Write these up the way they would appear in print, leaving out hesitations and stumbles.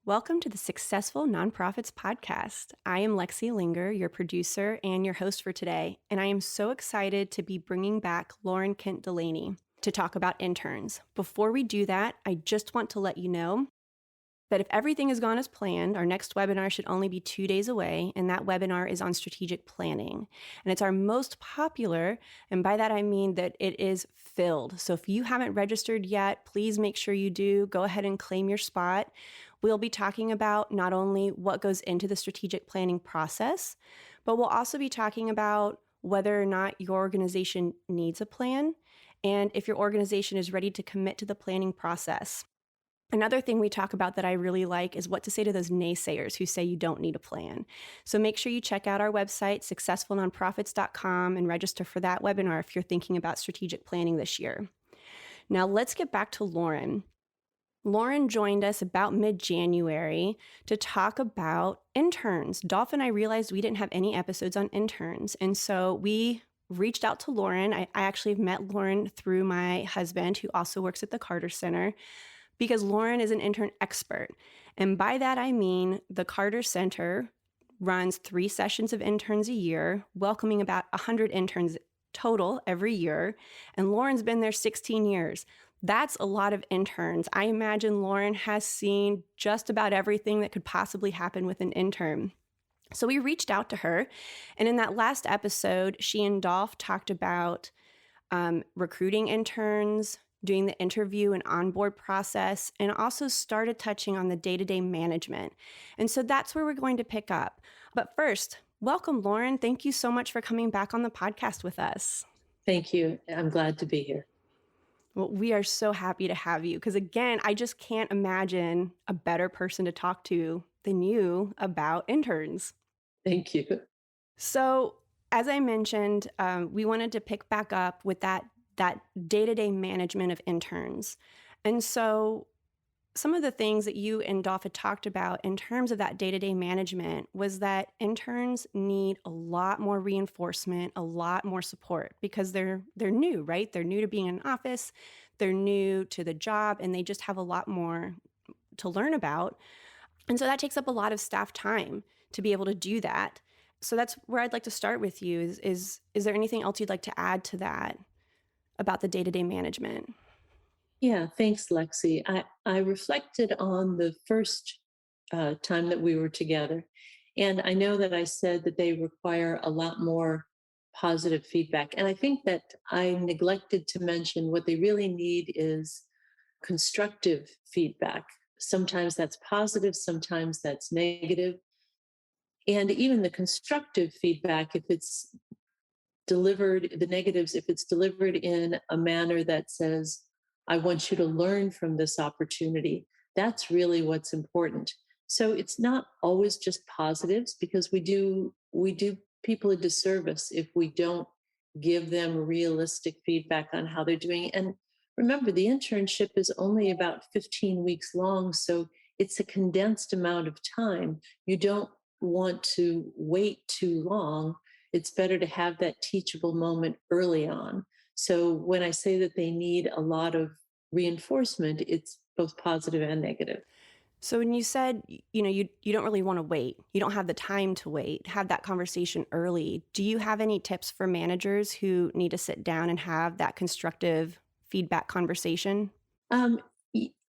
Welcome to the Successful Nonprofits Podcast. I am Lexi Linger, your producer and your host for today, and I am so excited to be bringing back Lauren Kent-Delany to talk about interns. Before we do that, I just want to let you know that if everything has gone as planned, our next webinar should only be 2 days away, and that webinar is on strategic planning. And it's our most popular, and by that I mean that it is filled. So if you haven't registered yet, please make sure you do. Go ahead and claim your spot. We'll be talking about not only what goes into the strategic planning process, but we'll also be talking about whether or not your organization needs a plan and if your organization is ready to commit to the planning process. Another thing we talk about that I really like is what to say to those naysayers who say you don't need a plan. So make sure you check out our website, successfulnonprofits.com, and register for that webinar if you're thinking about strategic planning this year. Now let's get back to Lauren. Lauren joined us about mid-January to talk about interns. Dolph and I realized we didn't have any episodes on interns, and so we reached out to Lauren. I actually met Lauren through my husband, who also works at the Carter Center, because Lauren is an intern expert. And by that, I mean the Carter Center runs 3 sessions of interns a year, welcoming about 100 interns total every year. And Lauren's been there 16 years. That's a lot of interns. I imagine Lauren has seen just about everything that could possibly happen with an intern. So we reached out to her. And in that last episode, she and Dolph talked about recruiting interns, doing the interview and onboard process, and also started touching on the day-to-day management. And so that's where we're going to pick up. But first, welcome, Lauren. Thank you so much for coming back on the podcast with us. Thank you. I'm glad to be here. Well, we are so happy to have you because, again, I just can't imagine a better person to talk to than you about interns. Thank you. So, as I mentioned, we wanted to pick back up with that day-to-day management of interns. And so some of the things that you and Dolph had talked about in terms of that day-to-day management was that interns need a lot more reinforcement, a lot more support because they're new, right? They're new to being in an office, they're new to the job, and they just have a lot more to learn about. And so that takes up a lot of staff time to be able to do that. So that's where I'd like to start with you is there anything else you'd like to add to that about the day-to-day management? Yeah, thanks, Lexi. I reflected on the first time that we were together, and I know that I said that they require a lot more positive feedback. And I think that I neglected to mention what they really need is constructive feedback. Sometimes that's positive, sometimes that's negative. And even the constructive feedback, if it's delivered, the negatives, if it's delivered in a manner that says, I want you to learn from this opportunity, that's really what's important. So it's not always just positives because we do people a disservice if we don't give them realistic feedback on how they're doing. And remember, the internship is only about 15 weeks long, so it's a condensed amount of time. You don't want to wait too long. It's better to have that teachable moment early on. So when I say that they need a lot of reinforcement, it's both positive and negative. So when you said, you don't really want to wait, you don't have the time to wait, have that conversation early, do you have any tips for managers who need to sit down and have that constructive feedback conversation? Um,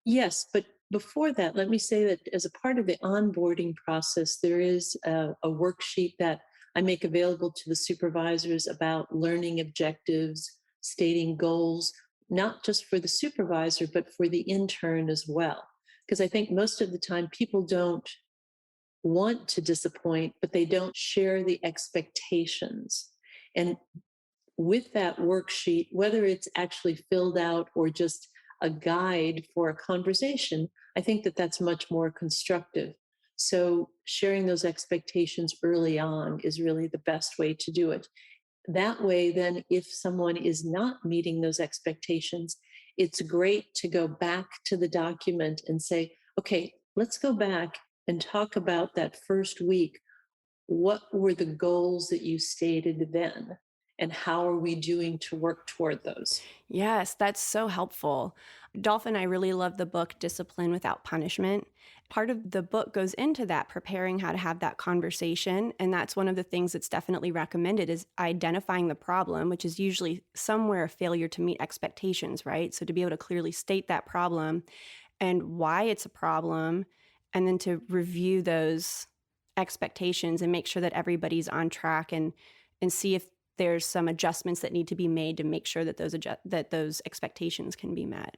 yes, but before that, let me say that as a part of the onboarding process, there is a worksheet that I make available to the supervisors about learning objectives, stating goals, not just for the supervisor, but for the intern as well. Because I think most of the time people don't want to disappoint, but they don't share the expectations. And with that worksheet, whether it's actually filled out or just a guide for a conversation, I think that that's much more constructive. So sharing those expectations early on is really the best way to do it. That way, then, if someone is not meeting those expectations, it's great to go back to the document and say, okay, let's go back and talk about that first week. What were the goals that you stated then? and how are we doing to work toward those? Yes, that's so helpful. Dolphin, I really love the book Discipline Without Punishment. Part of the book goes into that, preparing how to have that conversation. And that's one of the things that's definitely recommended is identifying the problem, which is usually somewhere a failure to meet expectations, right? So to be able to clearly state that problem and why it's a problem, and then to review those expectations and make sure that everybody's on track and see if there's some adjustments that need to be made to make sure that those expectations can be met.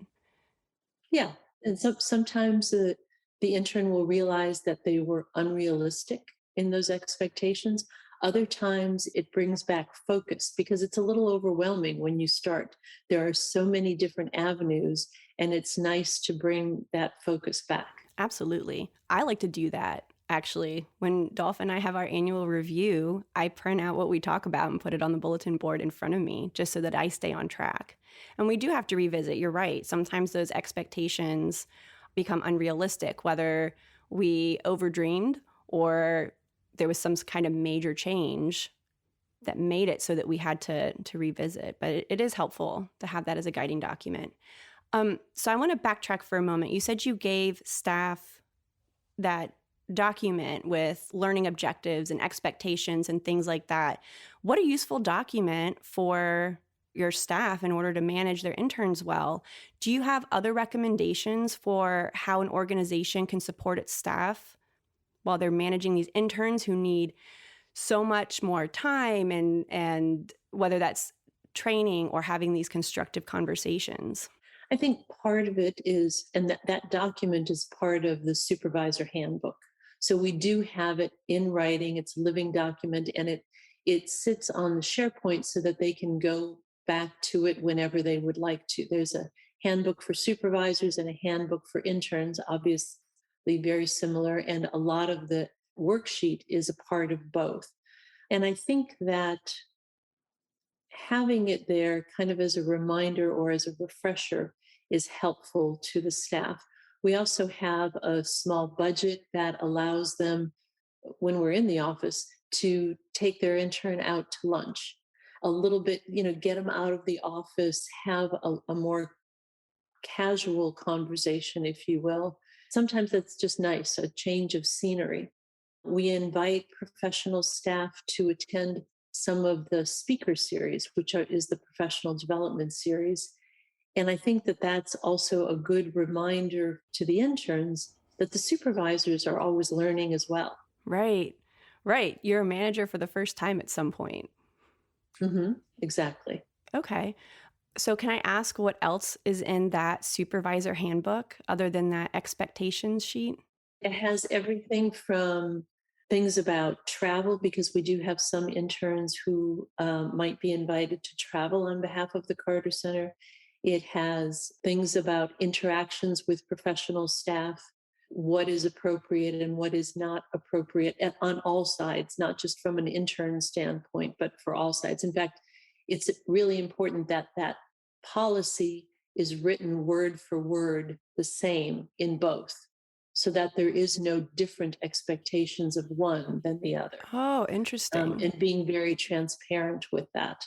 Yeah, and sometimes the intern will realize that they were unrealistic in those expectations. Other times it brings back focus because it's a little overwhelming when you start. There are so many different avenues, and it's nice to bring that focus back. Absolutely. I like to do that. Actually, when Dolph and I have our annual review, I print out what we talk about and put it on the bulletin board in front of me just so that I stay on track. And we do have to revisit, you're right. Sometimes those expectations become unrealistic, whether we overdreamed or there was some kind of major change that made it so that we had to revisit. But it is helpful to have that as a guiding document. So I want to backtrack for a moment. You said you gave staff that document with learning objectives and expectations and things like that. What a useful document for your staff in order to manage their interns well. Do you have other recommendations for how an organization can support its staff while they're managing these interns who need so much more time and whether that's training or having these constructive conversations? I think part of it is, and that document is part of the supervisor handbook. So we do have it in writing. It's a living document, and it sits on the SharePoint so that they can go back to it whenever they would like to. There's a handbook for supervisors and a handbook for interns, obviously very similar, and a lot of the worksheet is a part of both. And I think that having it there kind of as a reminder or as a refresher is helpful to the staff. We also have a small budget that allows them, when we're in the office, to take their intern out to lunch. A little bit, get them out of the office, have a more casual conversation, if you will. Sometimes that's just nice, a change of scenery. We invite professional staff to attend some of the speaker series, is the professional development series. And I think that that's also a good reminder to the interns that the supervisors are always learning as well. Right. Right. You're a manager for the first time at some point. Exactly. Okay. So, can I ask what else is in that supervisor handbook other than that expectations sheet? It has everything from things about travel, because we do have some interns who might be invited to travel on behalf of the Carter Center. It has things about interactions with professional staff, what is appropriate and what is not appropriate on all sides, not just from an intern standpoint, but for all sides. In fact, it's really important that that policy is written word for word the same in both, so that there is no different expectations of one than the other, Oh, interesting. and being very transparent with that.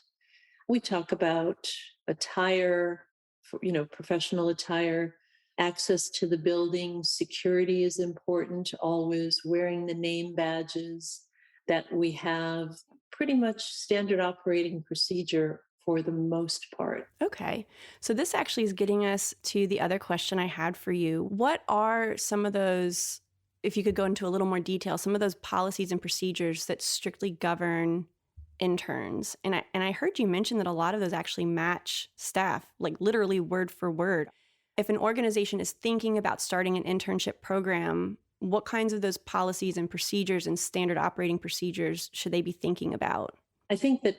We talk about attire, professional attire, access to the building, security is important, always wearing the name badges, that we have pretty much standard operating procedure for the most part. Okay. So, this actually is getting us to the other question I had for you. What are some of those, if you could go into a little more detail, some of those policies and procedures that strictly govern interns? And I heard you mention that a lot of those actually match staff, like literally word for word. If an organization is thinking about starting an internship program, what kinds of those policies and procedures and standard operating procedures should they be thinking about? I think that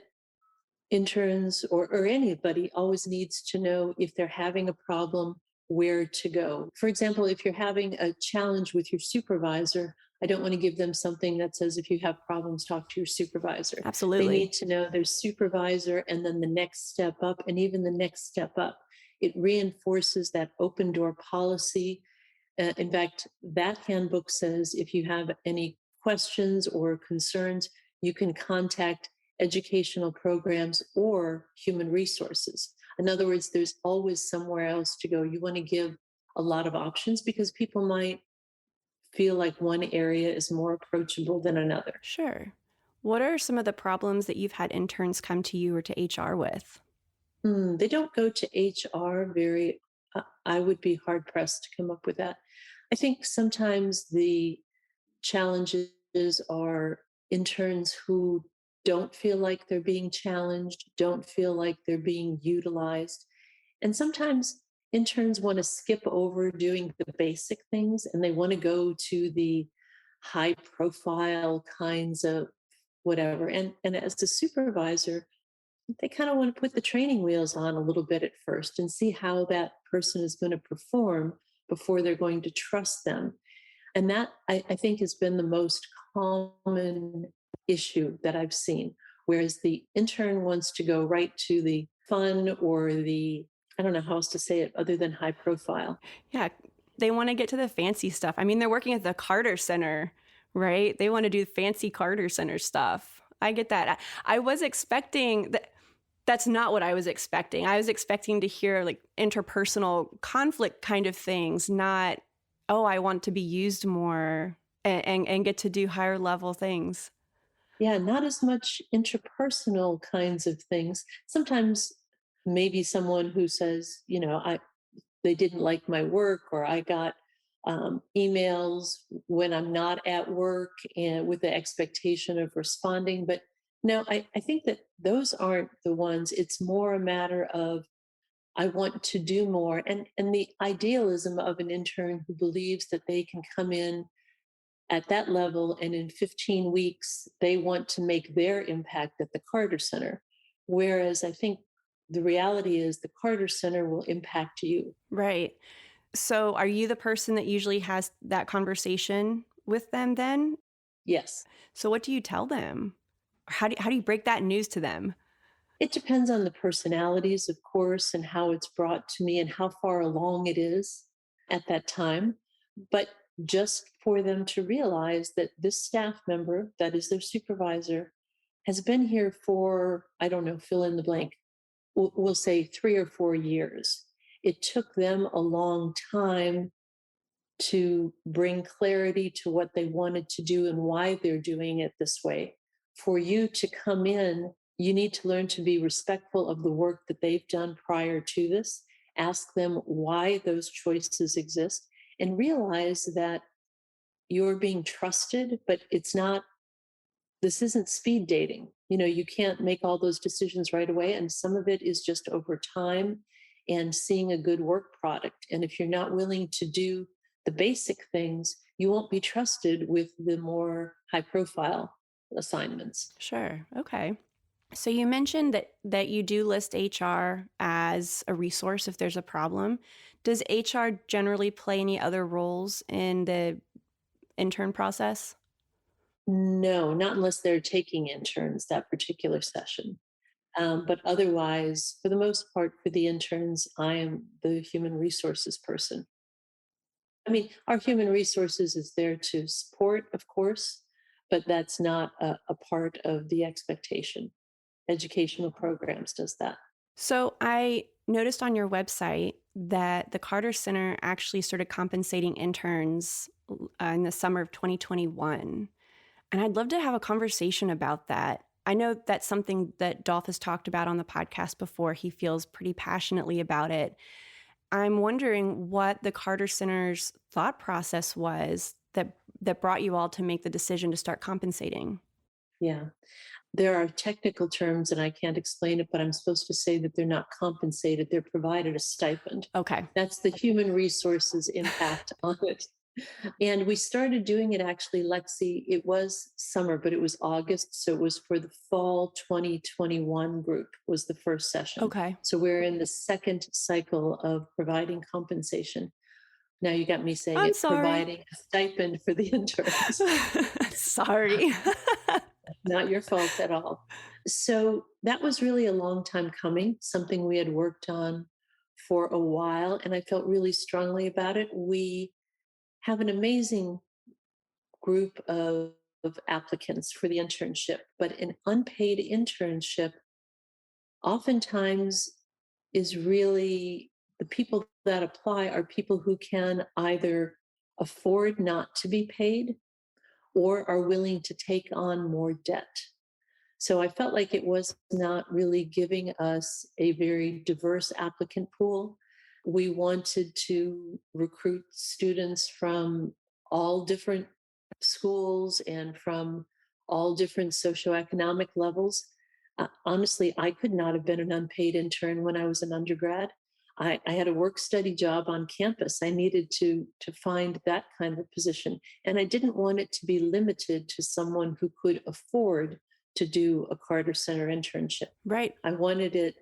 interns or anybody always needs to know if they're having a problem, where to go. For example, if you're having a challenge with your supervisor, I don't want to give them something that says, if you have problems, talk to your supervisor. They Absolutely. need to know their supervisor and then the next step up and even the next step up. It reinforces that open door policy. In fact, that handbook says if you have any questions or concerns, you can contact educational programs, or human resources. In other words, there's always somewhere else to go. You want to give a lot of options because people might feel like one area is more approachable than another. Sure. What are some of the problems that you've had interns come to you or to HR with? They don't go to HR very, I would be hard pressed to come up with that. I think sometimes the challenges are interns who don't feel like they're being challenged, don't feel like they're being utilized. And sometimes interns want to skip over doing the basic things and they want to go to the high profile kinds of whatever. And as a supervisor, they kind of want to put the training wheels on a little bit at first and see how that person is going to perform before they're going to trust them. And that I think has been the most common issue that I've seen. Whereas the intern wants to go right to the fun or the, I don't know how else to say it other than high profile. Yeah, they want to get to the fancy stuff. I mean, they're working at the Carter Center, right? They want to do fancy Carter Center stuff. I get that. I was expecting that. That's not what I was expecting. I was expecting to hear like interpersonal conflict kind of things, not, oh, I want to be used more and get to do higher level things. Yeah, not as much interpersonal kinds of things. Sometimes maybe someone who says, they didn't like my work, or I got emails when I'm not at work and with the expectation of responding. But no, I think that those aren't the ones. It's more a matter of I want to do more. And the idealism of an intern who believes that they can come in at that level and in 15 weeks they want to make their impact at the Carter Center. Whereas I think the reality is the Carter Center will impact you. Right. So are you the person that usually has that conversation with them then? Yes. So what do you tell them? How do you break that news to them? It depends on the personalities, of course, and how it's brought to me and how far along it is at that time. But just for them to realize that this staff member, that is their supervisor, has been here for, I don't know, fill in the blank, we'll say 3 or 4 years. It took them a long time to bring clarity to what they wanted to do and why they're doing it this way. For you to come in, you need to learn to be respectful of the work that they've done prior to this, ask them why those choices exist, and realize that you're being trusted, but this isn't speed dating. You can't make all those decisions right away. And some of it is just over time and seeing a good work product. And if you're not willing to do the basic things, you won't be trusted with the more high profile assignments. Sure. Okay. So you mentioned that you do list HR as a resource if there's a problem. Does HR generally play any other roles in the intern process? No, not unless they're taking interns that particular session. But otherwise, for the most part, for the interns, I am the human resources person. I mean, our human resources is there to support, of course, but that's not a part of the expectation. Educational programs does that. So I noticed on your website that the Carter Center actually started compensating interns in the summer of 2021. And I'd love to have a conversation about that. I know that's something that Dolph has talked about on the podcast before. He feels pretty passionately about it. I'm wondering what the Carter Center's thought process was that brought you all to make the decision to start compensating. Yeah. There are technical terms and I can't explain it, but I'm supposed to say that they're not compensated. They're provided a stipend. Okay. That's the human resources impact on it. And we started doing it actually, Lexi. It was summer, but it was August. So it was for the fall 2021 group, was the first session. Okay. So we're in the second cycle of providing compensation. Now you got me saying I'm it, sorry. providing a stipend for the interns. Sorry. Not your fault at all. So that was really a long time coming, something we had worked on for a while. And I felt really strongly about it. We have an amazing group of of applicants for the internship, but an unpaid internship oftentimes is really the people that apply are people who can either afford not to be paid or are willing to take on more debt. So I felt like it was not really giving us a very diverse applicant pool. We wanted to recruit students from all different schools and from all different socioeconomic levels. Honestly, I could not have been an unpaid intern when I was an undergrad. I had a work study job on campus. I needed to find that kind of position. And I didn't want it to be limited to someone who could afford to do a Carter Center internship. Right. I wanted it,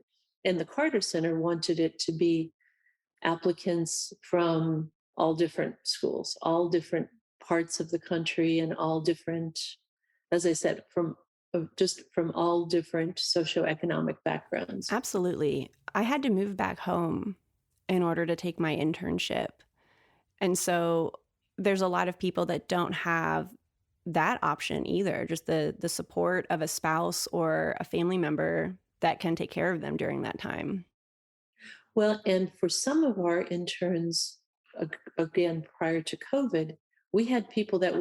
and the Carter Center wanted it to be applicants from all different schools, all different parts of the country, and all different, as I said, from just from all different socioeconomic backgrounds. Absolutely. I had to move back home in order to take my internship. And so there's a lot of people that don't have that option either, just the support of a spouse or a family member that can take care of them during that time. Well, and for some of our interns, again, prior to COVID, we had people that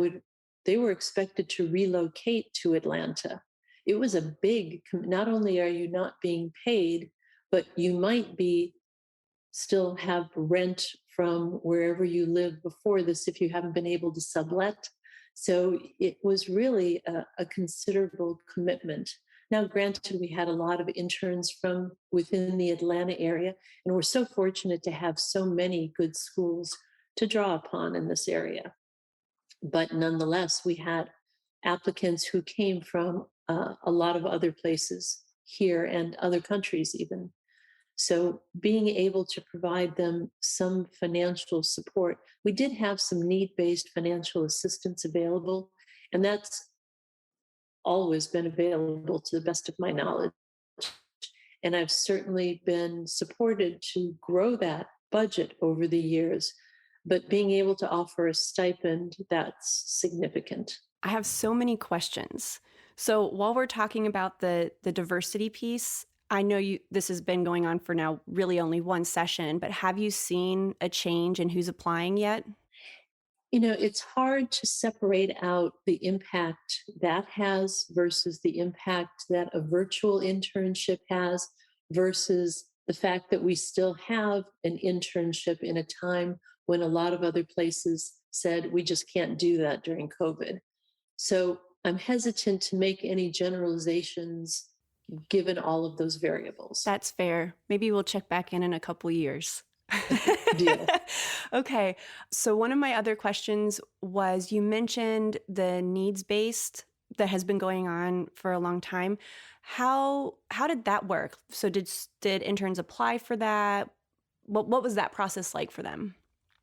they were expected to relocate to Atlanta. It was a big, not only are you not being paid, but you might be still have rent from wherever you lived before this if you haven't been able to sublet. So it was really a considerable commitment. Now, granted, we had a lot of interns from within the Atlanta area, and we're so fortunate to have so many good schools to draw upon in this area. But nonetheless, we had applicants who came from a lot of other places here and other countries, even. So being able to provide them some financial support, we did have some need-based financial assistance available, and that's always been available to the best of my knowledge. And I've certainly been supported to grow that budget over the years, but being able to offer a stipend, that's significant. I have so many questions. So while we're talking about the diversity piece, I know this has been going on for now really only one session, but have you seen a change in who's applying yet? It's hard to separate out the impact that has versus the impact that a virtual internship has versus the fact that we still have an internship in a time when a lot of other places said we just can't do that during COVID. So I'm hesitant to make any generalizations given all of those variables. That's fair. Maybe we'll check back in a couple years. Deal. Okay. So one of my other questions was you mentioned the needs based that has been going on for a long time. How did that work? So did interns apply for that? What was that process like for them?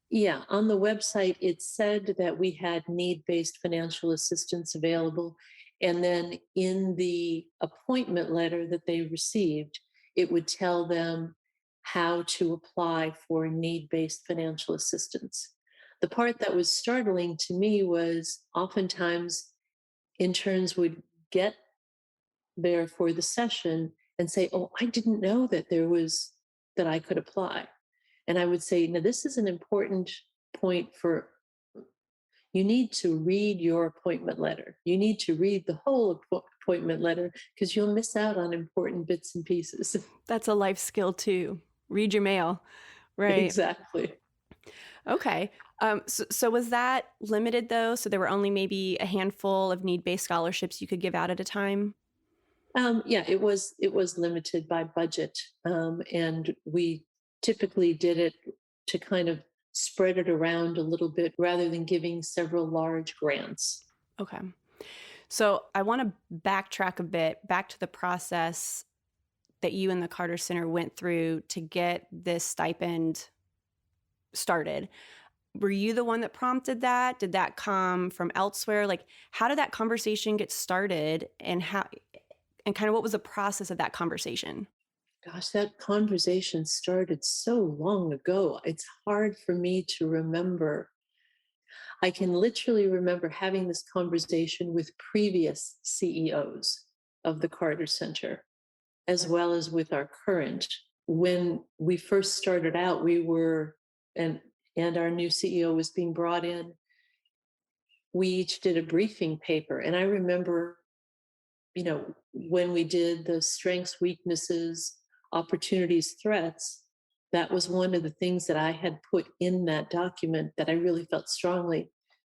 Yeah, on the website, it said that we had need based financial assistance available. And then in the appointment letter that they received, it would tell them how to apply for need based financial assistance. The part that was startling to me was oftentimes interns would get there for the session and say, "Oh, I didn't know that I could apply." And I would say, "Now, this is an important point for you need to read your appointment letter. You need to read the whole appointment letter because you'll miss out on important bits and pieces." That's a life skill too. Read your mail. Right. Exactly. Okay. So was that limited though? So there were only maybe a handful of need-based scholarships you could give out at a time? Yeah, it was limited by budget, and we typically did it to kind of spread it around a little bit rather than giving several large grants. Okay. So I want to backtrack a bit back to the process that you and the Carter Center went through to get this stipend started. Were you the one that prompted that? Did that come from elsewhere? Like, how did that conversation get started, and kind of what was the process of that conversation? Gosh, that conversation started so long ago. It's hard for me to remember. I can literally remember having this conversation with previous CEOs of the Carter Center, as well as with our current. When we first started out, we were, and and our new CEO was being brought in, we each did a briefing paper. And I remember, when we did the strengths, weaknesses, opportunities, threats, that was one of the things that I had put in that document that I really felt strongly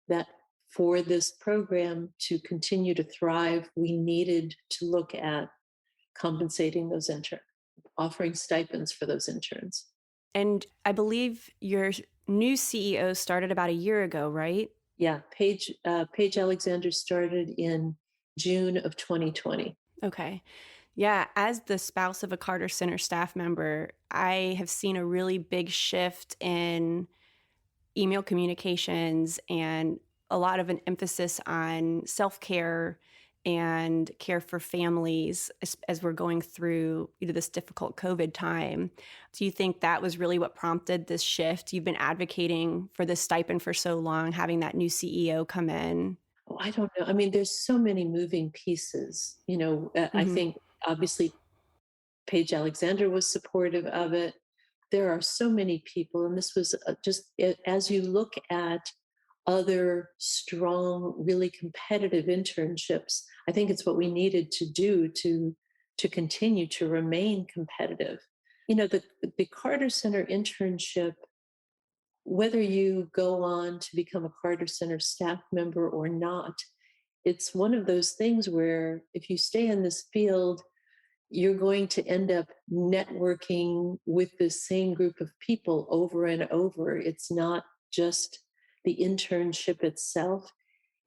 that for this program to continue to thrive, we needed to look at compensating those interns, offering stipends for those interns. And I believe your new CEO started about a year ago, right? Yeah, Paige Alexander started in June of 2020. Okay. Yeah, as the spouse of a Carter Center staff member, I have seen a really big shift in email communications and a lot of an emphasis on self-care and care for families as we're going through this difficult COVID time. Do you think that was really what prompted this shift? You've been advocating for this stipend for so long, having that new CEO come in. Oh, I don't know. I mean, there's so many moving pieces. I Hmm. think obviously Paige Alexander was supportive of it. There are so many people, and this was as you look at other strong, really competitive internships. I think it's what we needed to do to continue to remain competitive. The Carter Center internship, whether you go on to become a Carter Center staff member or not, it's one of those things where if you stay in this field, you're going to end up networking with the same group of people over and over. It's not just the internship itself,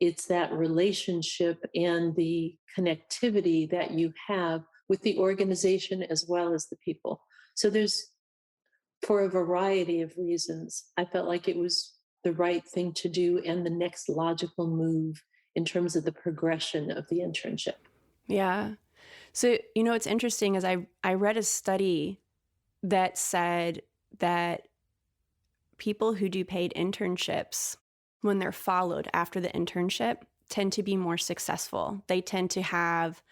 it's that relationship and the connectivity that you have with the organization as well as the people. So there's, for a variety of reasons, I felt like it was the right thing to do and the next logical move in terms of the progression of the internship. Yeah. So, what's interesting is I read a study that said that people who do paid internships, when they're followed after the internship, tend to be more successful. They tend to have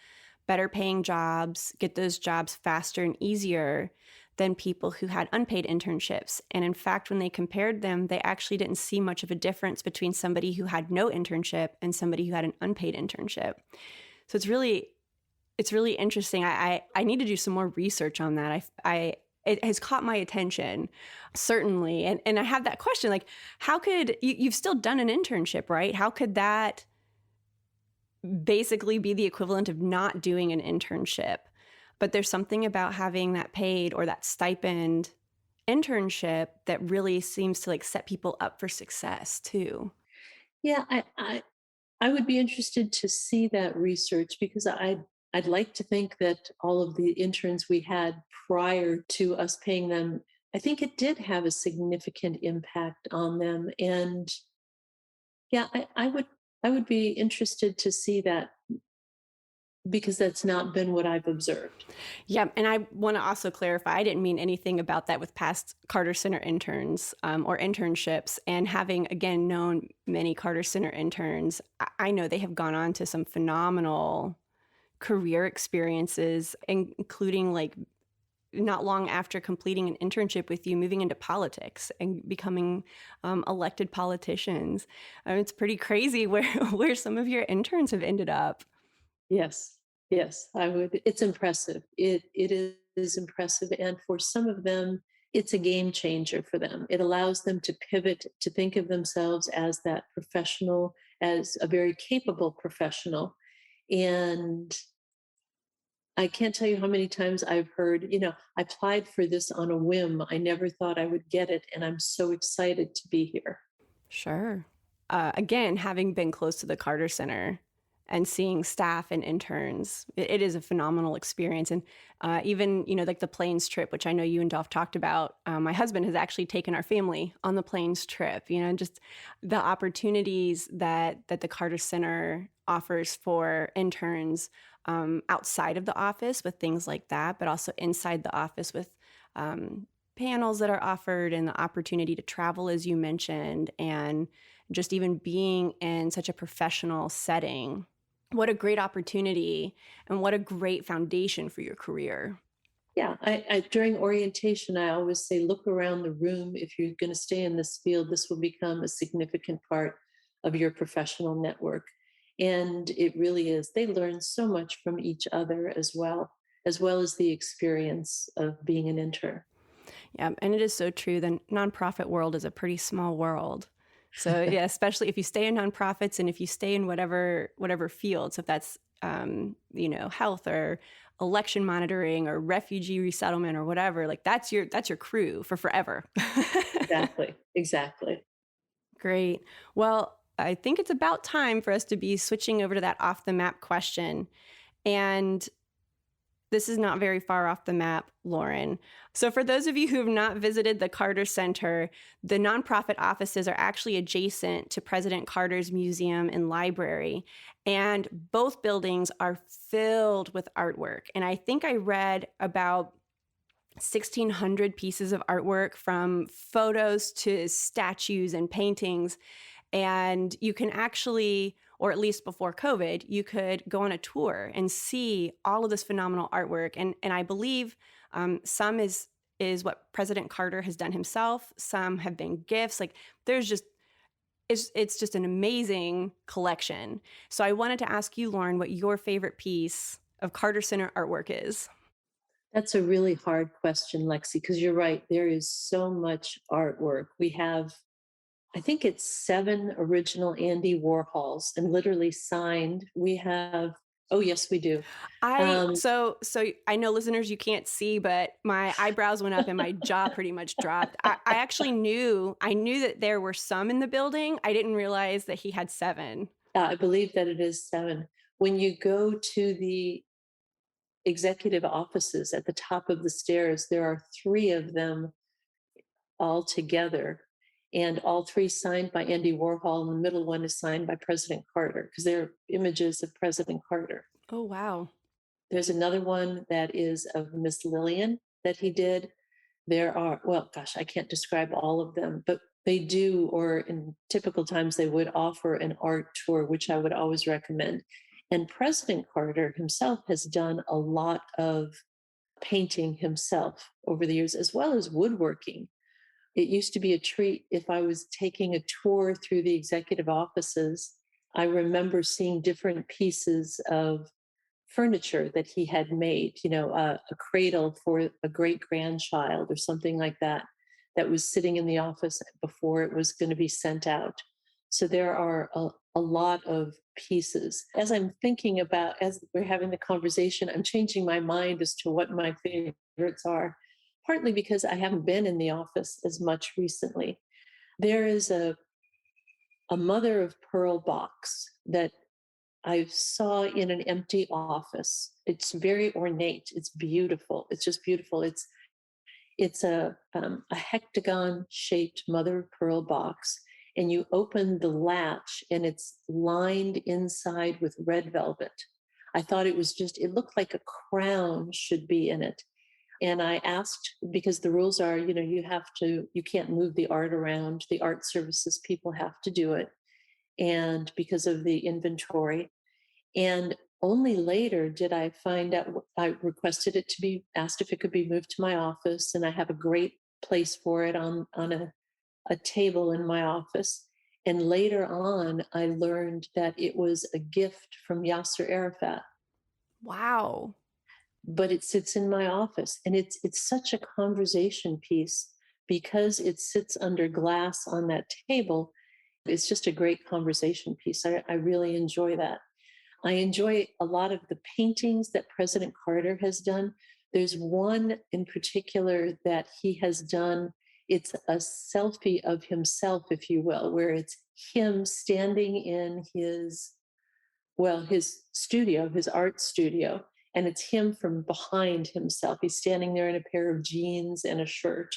better paying jobs, get those jobs faster and easier than people who had unpaid internships. And in fact, when they compared them, they actually didn't see much of a difference between somebody who had no internship and somebody who had an unpaid internship. So it's really interesting. I need to do some more research on that. I it has caught my attention, certainly. And I have that question, like, how could you've still done an internship, right? How could that basically be the equivalent of not doing an internship? But there's something about having that paid or that stipend internship that really seems to like set people up for success too. Yeah, I would be interested to see that research because I'd like to think that all of the interns we had prior to us paying them, I think it did have a significant impact on them. And yeah, I would be interested to see that because that's not been what I've observed. Yeah, and I want to also clarify, I didn't mean anything about that with past Carter Center interns or internships. And having, again, known many Carter Center interns, I know they have gone on to some phenomenal career experiences, including like not long after completing an internship with you, moving into politics and becoming elected politicians. It's pretty crazy where, where some of your interns have ended up. Yes, yes, I would. It's impressive. It is impressive, and for some of them, it's a game changer for them. It allows them to pivot to think of themselves as that professional, as a very capable professional. And I can't tell you how many times I've heard, I applied for this on a whim. I never thought I would get it, and I'm so excited to be here. Sure. Again, having been close to the Carter Center and seeing staff and interns, it is a phenomenal experience. And even, like the planes trip, which I know you and Dolph talked about, my husband has actually taken our family on the planes trip, just the opportunities that the Carter Center offers for interns outside of the office with things like that, but also inside the office with um, panels that are offered and the opportunity to travel, as you mentioned, and just even being in such a professional setting. What a great opportunity and what a great foundation for your career. Yeah, I during orientation, I always say, look around the room. If you're going to stay in this field, this will become a significant part of your professional network. And it really is. They learn so much from each other as well as the experience of being an intern. Yeah, and it is so true. The nonprofit world is a pretty small world. So yeah, especially if you stay in nonprofits and if you stay in whatever field, so if that's health or election monitoring or refugee resettlement or whatever, like that's your crew for forever. Exactly. Exactly. Great. Well, I think it's about time for us to be switching over to that off the map question. And this is not very far off the map, Lauren. So, for those of you who have not visited the Carter Center, the nonprofit offices are actually adjacent to President Carter's museum and library. And both buildings are filled with artwork. And I think I read about 1,600 pieces of artwork from photos to statues and paintings. And you can actually, or at least before COVID, you could go on a tour and see all of this phenomenal artwork. And I believe some is what President Carter has done himself. Some have been gifts. Like there's just it's just an amazing collection. So I wanted to ask you, Lauren, what your favorite piece of Carter Center artwork is. That's a really hard question, Lexi, because you're right. There is so much artwork. We have, I think it's 7 original Andy Warhols and literally signed. We have, oh, yes, we do. I Um, so I know listeners you can't see, but my eyebrows went up and my jaw pretty much dropped. I actually knew that there were some in the building. I didn't realize that he had 7. I believe that it is 7. When you go to the executive offices at the top of the stairs, there are 3 of them all together, and all 3 signed by Andy Warhol, and the middle one is signed by President Carter because they're images of President Carter. Oh wow. There's another one that is of Miss Lillian that he did. There are, well, gosh, I can't describe all of them, but they do, or in typical times, they would offer an art tour, which I would always recommend. And President Carter himself has done a lot of painting himself over the years, as well as woodworking. It used to be a treat if I was taking a tour through the executive offices. I remember seeing different pieces of furniture that he had made, a cradle for a great grandchild or something like that, that was sitting in the office before it was going to be sent out. So there are a lot of pieces. As I'm thinking about, as we're having the conversation, I'm changing my mind as to what my favorites are, partly because I haven't been in the office as much recently. There is a mother of pearl box that I saw in an empty office. It's very ornate. It's beautiful. It's just beautiful. It's a hectagon shaped mother of pearl box, and you open the latch, and it's lined inside with red velvet. I thought it was just. It looked like a crown should be in it. And I asked, because the rules are, you can't move the art around. The art services people have to do it, and because of the inventory. And only later did I find out, I requested it to be asked if it could be moved to my office. And I have a great place for it on a table in my office. And later on, I learned that it was a gift from Yasser Arafat, Wow. but it sits in my office. And it's such a conversation piece because it sits under glass on that table. It's just a great conversation piece. I really enjoy that. I enjoy a lot of the paintings that President Carter has done. There's one in particular that he has done. It's a selfie of himself, if you will, where it's him standing in his studio, his art studio, and it's him from behind himself. He's standing there in a pair of jeans and a shirt.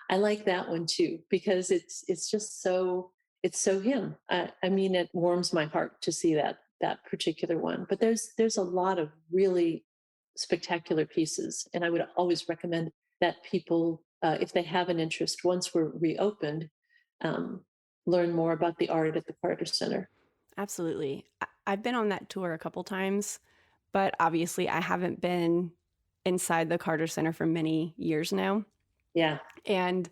I like that one too because it's just it's so him. I mean, it warms my heart to see that particular one. But there's a lot of really spectacular pieces, and I would always recommend that people, if they have an interest, once we're reopened, um, learn more about the art at the Carter Center. Absolutely. I've been on that tour a couple times, but obviously I haven't been inside the Carter Center for many years now. Yeah. And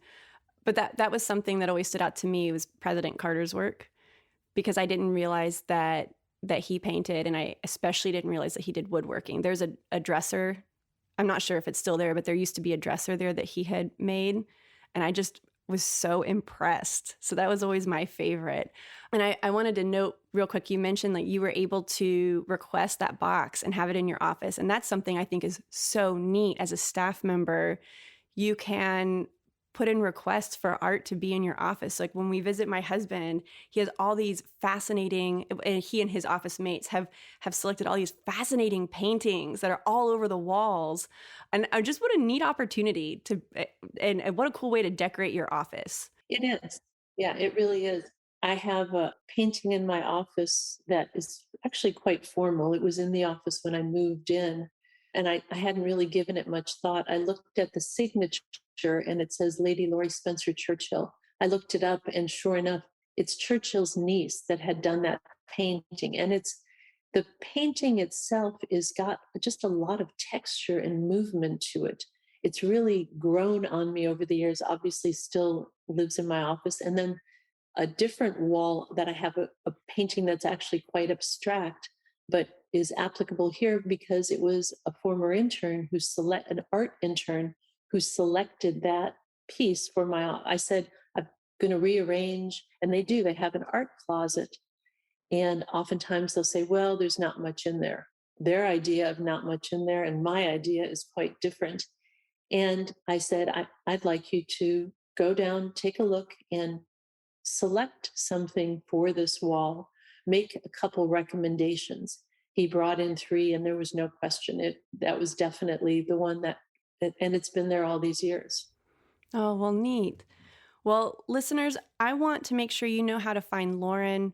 but that was something that always stood out to me was President Carter's work because I didn't realize that he painted, and I especially didn't realize that he did woodworking. There's a dresser. I'm not sure if it's still there, but there used to be a dresser there that he had made, and I just was so impressed. So that was always my favorite. And I wanted to note real quick, you mentioned that you were able to request that box and have it in your office. And that's something I think is so neat as a staff member. You can put in requests for art to be in your office. Like when we visit my husband, he has all these fascinating, and he and his office mates have selected all these fascinating paintings that are all over the walls. And just what a neat opportunity to, and what a cool way to decorate your office. It is. Yeah, it really is. I have a painting in my office that is actually quite formal. It was in the office when I moved in, and I hadn't really given it much thought. I looked at the signature and it says Lady Laurie Spencer Churchill. I looked it up, and sure enough, it's Churchill's niece that had done that painting. And it's the painting itself is got just a lot of texture and movement to it. It's really grown on me over the years, obviously still lives in my office. And then a different wall that I have a painting that's actually quite abstract, but is applicable here because it was a former intern an art intern who selected that piece for I said, I'm going to rearrange. And they do, they have an art closet. And oftentimes they'll say, well, there's not much in there. Their idea of not much in there and my idea is quite different. And I said, I'd like you to go down, take a look, and select something for this wall, make a couple recommendations. He brought in three, and there was no question. That was definitely the one and it's been there all these years. Oh, well, neat. Well, listeners, I want to make sure you know how to find Lauren,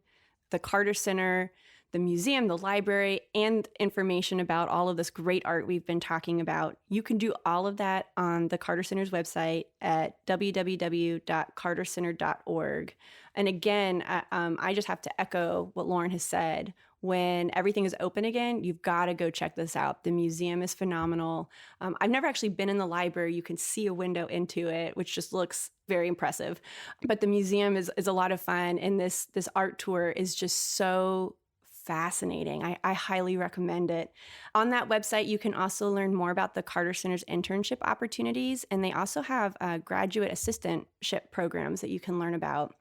the Carter Center, the museum, the library, and information about all of this great art we've been talking about. You can do all of that on the Carter Center's website at www.cartercenter.org. And again, I just have to echo what Lauren has said. When everything is open again, you've got to go check this out. The museum is phenomenal. I've never actually been in the library. You can see a window into it, which just looks very impressive. But the museum is a lot of fun. And this art tour is just so fascinating. I highly recommend it. On that website, you can also learn more about the Carter Center's internship opportunities. And they also have graduate assistantship programs that you can learn about.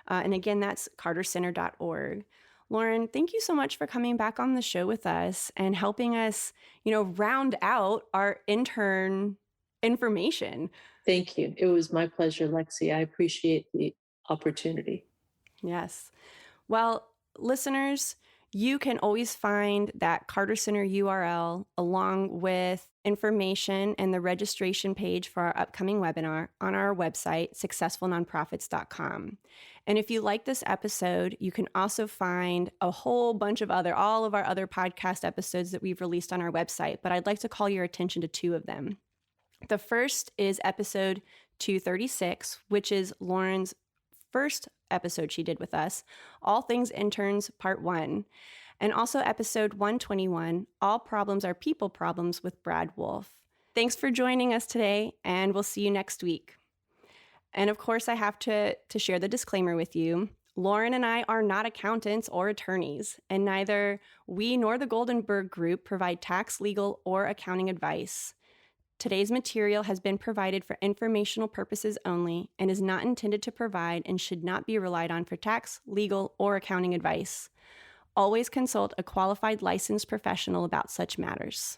And again, that's cartercenter.org. Lauren, thank you so much for coming back on the show with us and helping us, round out our intern information. Thank you. It was my pleasure, Lexi. I appreciate the opportunity. Yes. Well, listeners, you can always find that Carter Center URL along with information and the registration page for our upcoming webinar on our website, successfulnonprofits.com. And if you like this episode, you can also find a whole bunch of all of our other podcast episodes that we've released on our website, but I'd like to call your attention to two of them. The first is episode 236, which is Lauren's first episode she did with us, All Things Interns Part 1, and also episode 121, All Problems Are People Problems with Brad Wolf. Thanks for joining us today, and we'll see you next week. And of course, I have to share the disclaimer with you. Lauren and I are not accountants or attorneys, and neither we nor the Goldenberg Group provide tax, legal, or accounting advice. Today's material has been provided for informational purposes only and is not intended to provide and should not be relied on for tax, legal, or accounting advice. Always consult a qualified licensed professional about such matters.